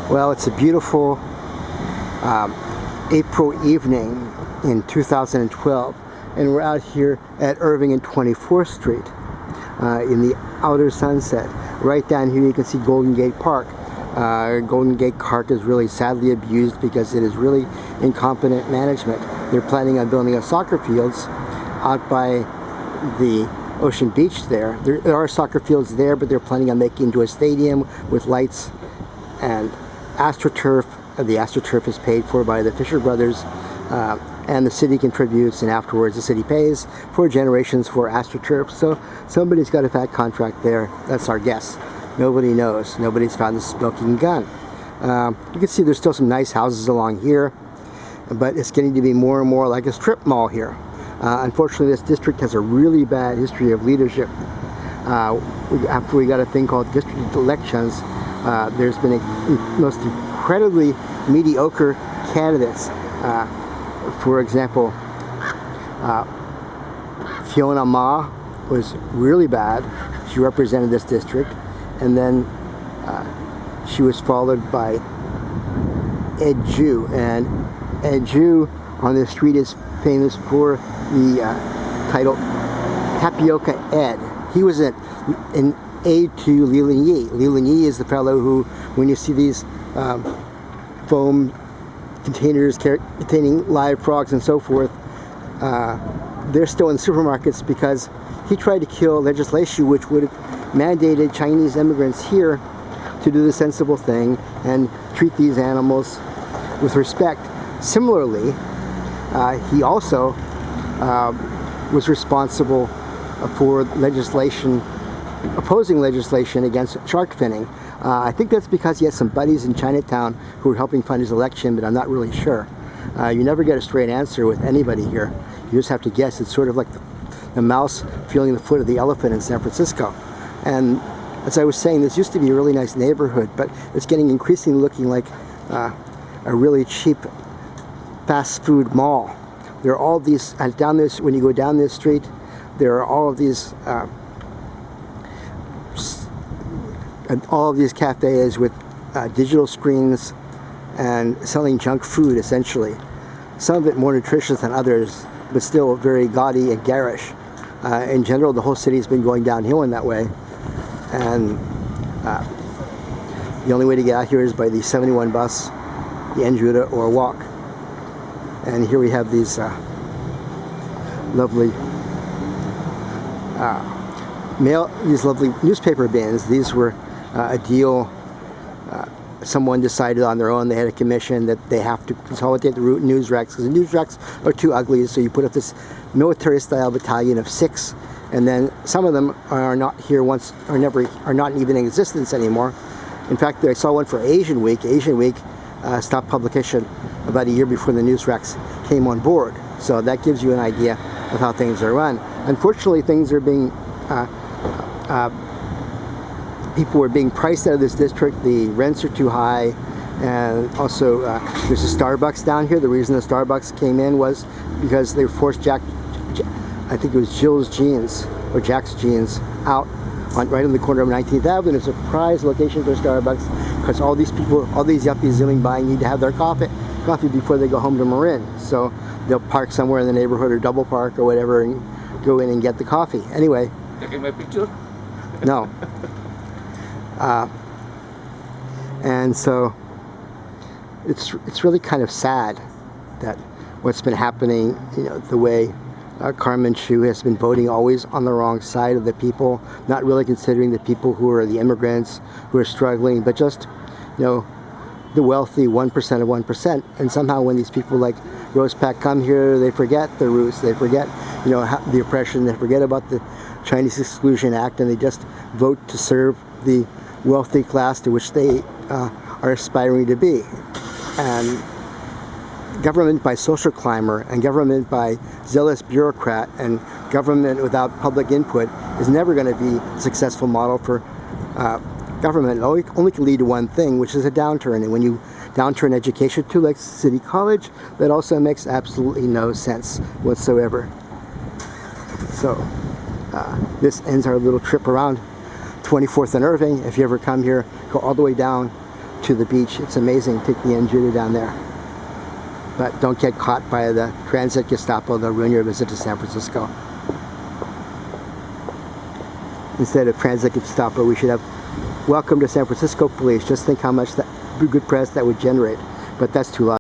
Well, it's a beautiful April evening in 2012, and we're out here at Irving and 24th Street in the outer sunset. Right down here you can see Golden Gate Park. Golden Gate Park is really sadly abused because it is really incompetent management. They're planning on building a soccer fields out by the Ocean Beach there. There are soccer fields there, but they're planning on making into a stadium with lights and AstroTurf. The AstroTurf is paid for by the Fisher brothers, and the city contributes, and afterwards the city pays for generations for AstroTurf. So somebody's got a fat contract there. That's our guess. Nobody knows. Nobody's found the smoking gun. You can see there's still some nice houses along here, but it's getting to be more and more like a strip mall here. Unfortunately, this district has a really bad history of leadership. After we got a thing called district elections, there's been most incredibly mediocre candidates. For example, Fiona Ma was really bad. She represented this district, and then she was followed by Ed Ju, and Ed Ju on this street is famous for the title Tapioca Ed. He was an aide to Li Linyi. Li Linyi is the fellow who, when you see these foam containers containing live frogs and so forth, they're still in supermarkets because he tried to kill legislation which would have mandated Chinese immigrants here to do the sensible thing and treat these animals with respect. Similarly, he also was responsible for legislation, opposing legislation against shark finning. I think that's because he has some buddies in Chinatown who were helping fund his election, but I'm not really sure. You never get a straight answer with anybody here. You just have to guess. It's sort of like the mouse feeling the foot of the elephant in San Francisco. And as I was saying, this used to be a really nice neighborhood, but it's getting increasingly looking like a really cheap fast food mall. There are all these, down this, when you go down this street, there are all of these cafes with digital screens and selling junk food, essentially. Some of it more nutritious than others, but still very gaudy and garish. In general, the whole city has been going downhill in that way, and the only way to get out here is by the 71 bus, the Enjuta, or walk. And here we have these lovely newspaper bins. These were a deal someone decided on their own. They had a commission that they have to consolidate the news racks because the news racks are too ugly, so you put up this military style battalion of 6, and then some of them are not here once, are not even in existence anymore. In fact, I saw one for Asian Week. Asian Week stopped publication about a year before the news racks came on board, so that gives you an idea of how things are run. Unfortunately, things are being people are being priced out of this district. The rents are too high, and also there's a Starbucks down here. The reason the Starbucks came in was because they forced I think it was Jill's Jeans or Jack's Jeans out right on the corner of 19th Avenue. It's a prize location for Starbucks because all these people, all these yuppies zooming by, need to have their coffee before they go home to Marin. So they'll park somewhere in the neighborhood or double park or whatever and go in and get the coffee. Anyway. Taking my picture? No. And so it's really kind of sad that what's been happening, you know, the way Carmen Chu has been voting always on the wrong side of the people, not really considering the people who are the immigrants who are struggling, but just, you know, the wealthy 1% of 1%. And somehow when these people like Rose Pak come here, they forget the roots, they forget, you know, the oppression, they forget about the Chinese Exclusion Act, and they just vote to serve the wealthy class to which they are aspiring to be. And government by social climber and government by zealous bureaucrat and government without public input is never going to be a successful model for government. It only can lead to one thing, which is a downturn. And when you downturn education to like City College, that also makes absolutely no sense whatsoever. So this ends our little trip around 24th and Irving. If you ever come here, go all the way down to the beach. It's amazing. Take the Judah down there. But don't get caught by the transit Gestapo. They'll ruin your visit to San Francisco. Instead of transit Gestapo, we should have welcome to San Francisco police. Just think how much that good press that would generate. But that's too loud.